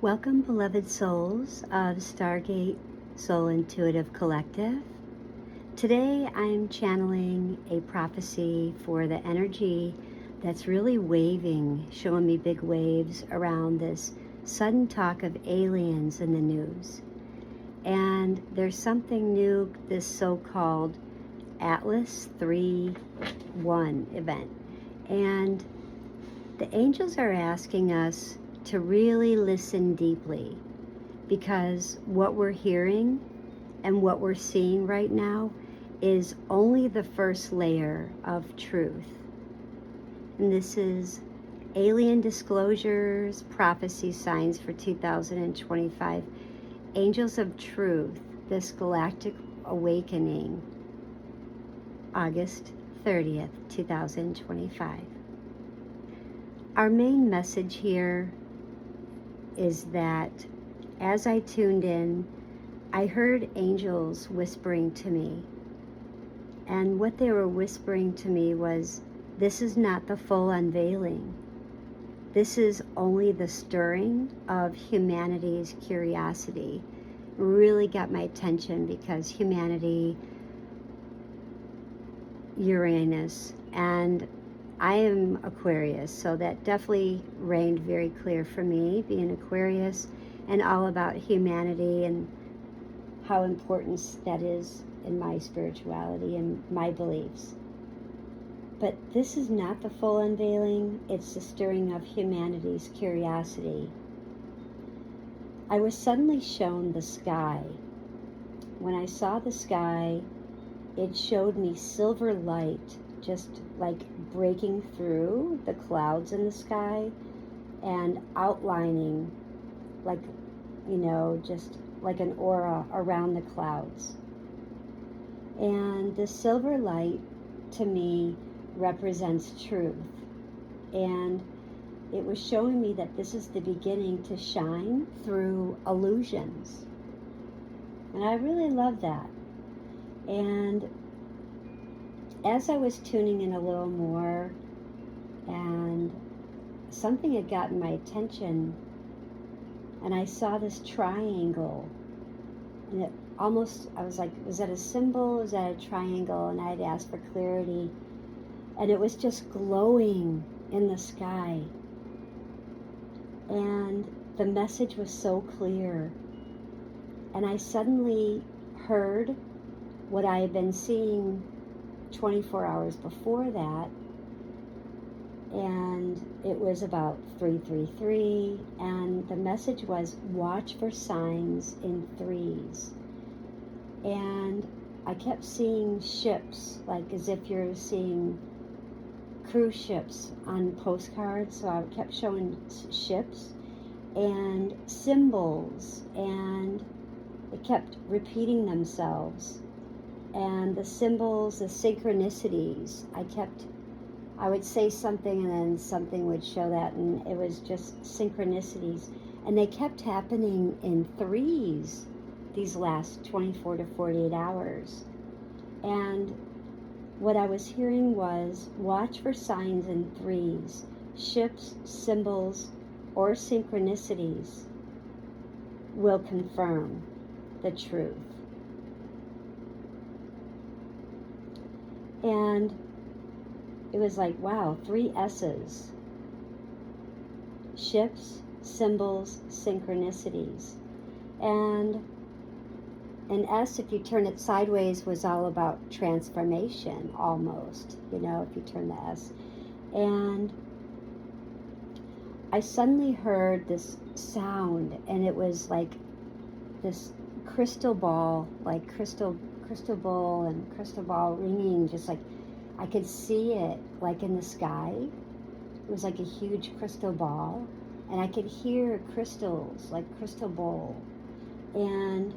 Welcome, beloved souls of Stargate Soul Intuitive Collective. Today I'm channeling a prophecy for the energy that's really waving, showing me big waves around this sudden talk of aliens in the news. And there's something new, this so-called Atlas 3-1 event. And the angels are asking us to really listen deeply, because what we're hearing and what we're seeing right now is only the first layer of truth. And this is alien disclosures, prophecy signs for 2025, angels of truth, this galactic awakening, August 30th, 2025. Our main message here is that as I tuned in, I heard angels whispering to me. And what they were whispering to me was, this is not the full unveiling. This is only the stirring of humanity's curiosity. It really got my attention because humanity, Uranus, and I am Aquarius, so that definitely reigned very clear for me, being Aquarius and all about humanity and how important that is in my spirituality and my beliefs. But this is not the full unveiling, it's the stirring of humanity's curiosity. I was suddenly shown the sky. When I saw the sky, it showed me silver light just like breaking through the clouds in the sky and outlining like, just like an aura around the clouds. And the silver light to me represents truth. And it was showing me that this is the beginning to shine through illusions. And I really love that. And as I was tuning in a little more, and something had gotten my attention, and I saw this triangle, and it almost, I was like, was that a symbol? Was that a triangle? And I had asked for clarity, and it was just glowing in the sky. And the message was so clear. And I suddenly heard what I had been seeing 24 hours before that, and it was about 333, and the message was watch for signs in threes. And I kept seeing ships, like as if you're seeing cruise ships on postcards, so I kept showing ships and symbols, and it kept repeating themselves. And the symbols, the synchronicities, I would say something and then something would show that, and it was just synchronicities. And they kept happening in threes these last 24 to 48 hours. And what I was hearing was, watch for signs in threes, ships, symbols, or synchronicities will confirm the truth. And it was like, wow, 3 S's. Ships, symbols, synchronicities. And an S, if you turn it sideways, was all about transformation, almost, if you turn the S. And I suddenly heard this sound, and it was like this crystal ball, like crystal ball and crystal ball ringing, just like I could see it like in the sky. It was like a huge crystal ball, and I could hear crystals, like crystal bowl. And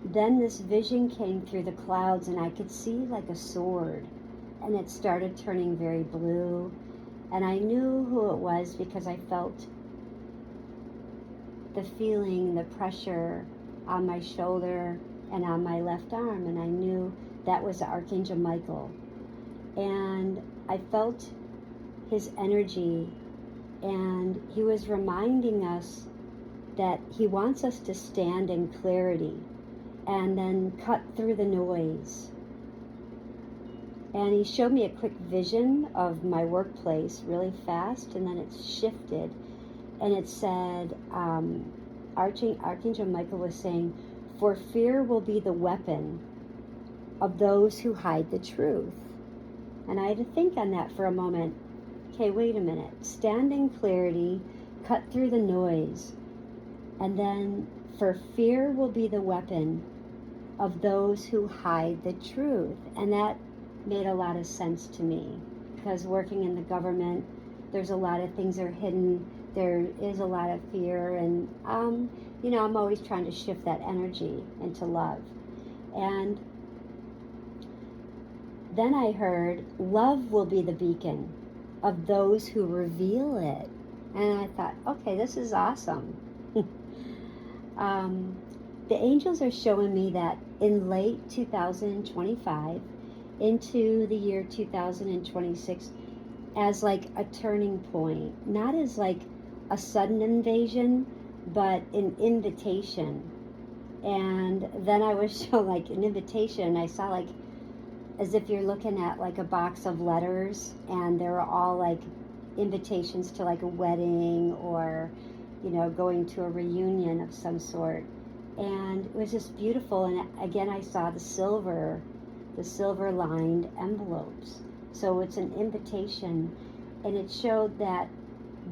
then this vision came through the clouds, and I could see like a sword, and it started turning very blue. And I knew who it was because I felt the feeling, the pressure on my shoulder and on my left arm, and I knew that was Archangel Michael. And I felt his energy And he was reminding us that he wants us to stand in clarity and then cut through the noise. And he showed me a quick vision of my workplace really fast, and then it shifted, and it said, Archangel Michael was saying, "For fear will be the weapon of those who hide the truth." And I had to think on that for a moment. Okay, wait a minute. Stand in clarity, cut through the noise, and then for fear will be the weapon of those who hide the truth. And that made a lot of sense to me, because working in the government, there's a lot of things that are hidden. There is a lot of fear, and I'm always trying to shift that energy into love. And then I heard, love will be the beacon of those who reveal it. And I thought, okay, this is awesome. The angels are showing me that in late 2025 into the year 2026 as like a turning point, not as like a sudden invasion, but an invitation. And then I was shown like an invitation, and I saw like as if you're looking at like a box of letters, and they were all like invitations to like a wedding or going to a reunion of some sort. And it was just beautiful. And again, I saw the silver lined envelopes. So it's an invitation, and it showed that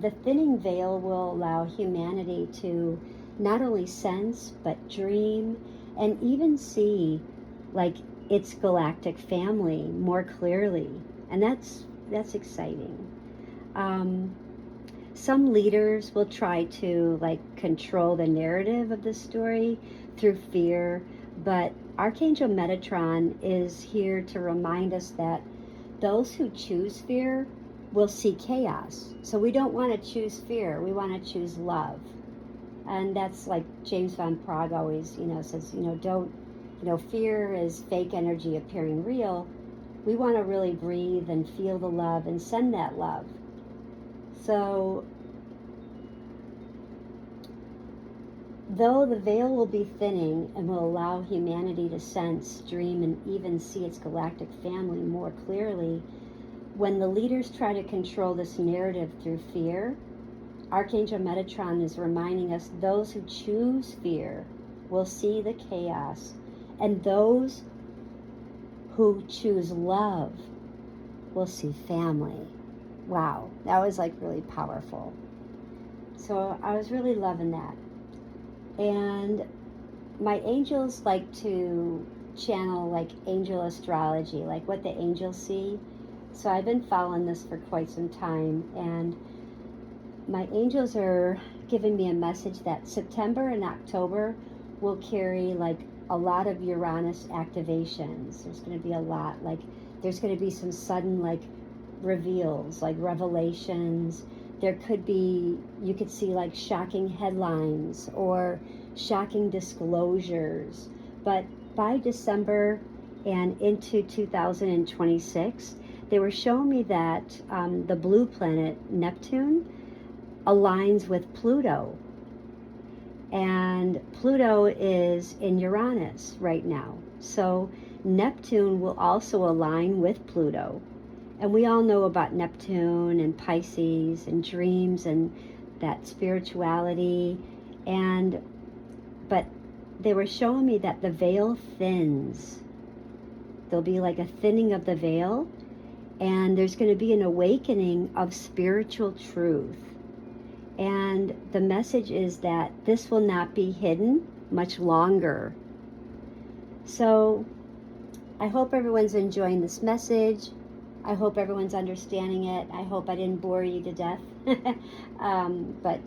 the thinning veil will allow humanity to not only sense but dream and even see like its galactic family more clearly. And that's exciting. Some leaders will try to like control the narrative of the story through fear, but Archangel Metatron is here to remind us that those who choose fear will see chaos. So we don't want to choose fear, we want to choose love. And that's like James Van Praagh always says, don't, fear is fake energy appearing real. We want to really breathe and feel the love and send that love. So though the veil will be thinning and will allow humanity to sense, dream, and even see its galactic family more clearly, when the leaders try to control this narrative through fear, Archangel Metatron is reminding us those who choose fear will see the chaos, and those who choose love will see family. Wow, that was like really powerful. So I was really loving that. And my angels like to channel like angel astrology, like what the angels see. So I've been following this for quite some time, and my angels are giving me a message that September and October will carry like a lot of Uranus activations. There's going to be a lot, like there's going to be some sudden like reveals, like revelations. There could be, you could see like shocking headlines or shocking disclosures. But by December and into 2026, they were showing me that the blue planet Neptune aligns with Pluto. And Pluto is in Uranus right now. So Neptune will also align with Pluto. And we all know about Neptune and Pisces and dreams and that spirituality. But they were showing me that the veil thins. There'll be like a thinning of the veil, and there's going to be an awakening of spiritual truth. And the message is that this will not be hidden much longer. So I hope everyone's enjoying this message. I hope everyone's understanding it. I hope I didn't bore you to death. But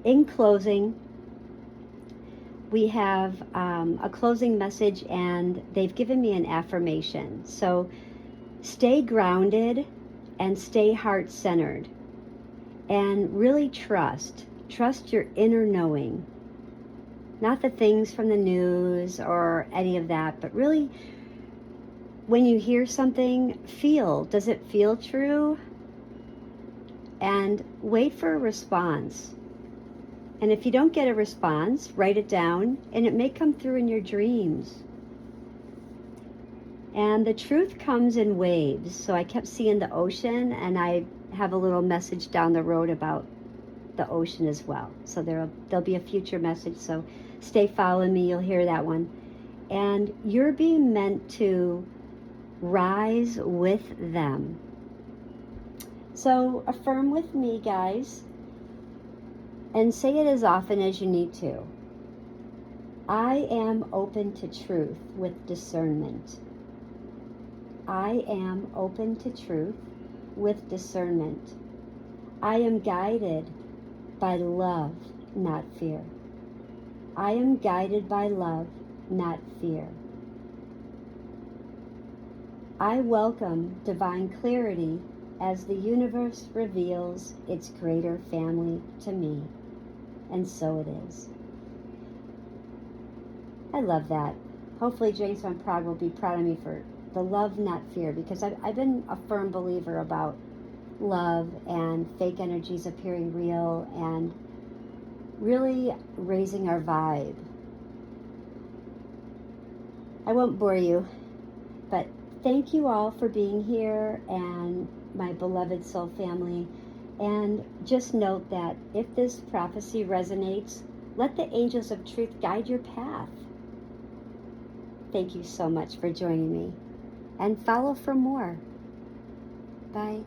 in closing, we have a closing message, and they've given me an affirmation. So stay grounded and stay heart-centered. And really trust your inner knowing. Not the things from the news or any of that, but really when you hear something, feel, does it feel true? and wait for a response. And if you don't get a response, write it down, and it may come through in your dreams. And the truth comes in waves. So I kept seeing the ocean, and I have a little message down the road about the ocean as well. So there'll be a future message. So stay following me. You'll hear that one. And you're being meant to rise with them. So affirm with me, guys, and say it as often as you need to. I am open to truth with discernment. I am open to truth with discernment. I am guided by love, not fear. I am guided by love, not fear. I welcome divine clarity as the universe reveals its greater family to me. And so it is. I love that. Hopefully James Van Prague will be proud of me for the love, not fear, because I've been a firm believer about love and fake energies appearing real and really raising our vibe. I won't bore you, but thank you all for being here and my beloved soul family. And just note that if this prophecy resonates, let the angels of truth guide your path. Thank you so much for joining me, and follow for more. Bye.